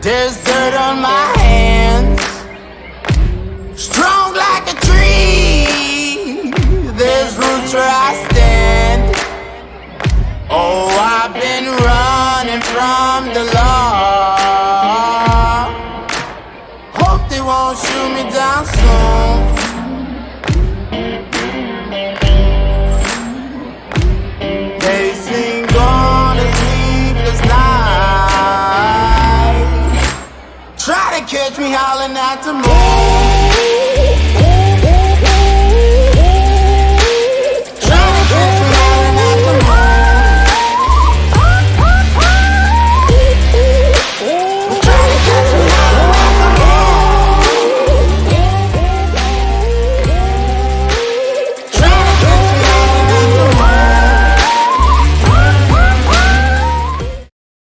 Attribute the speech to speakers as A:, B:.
A: There's dirt on my hands, strong like a tree. There's roots where I stand. Oh, I've been running from the law. Hope they won't shoot me down soon. They sing on a sleepless night. Try to catch me howling at the moon.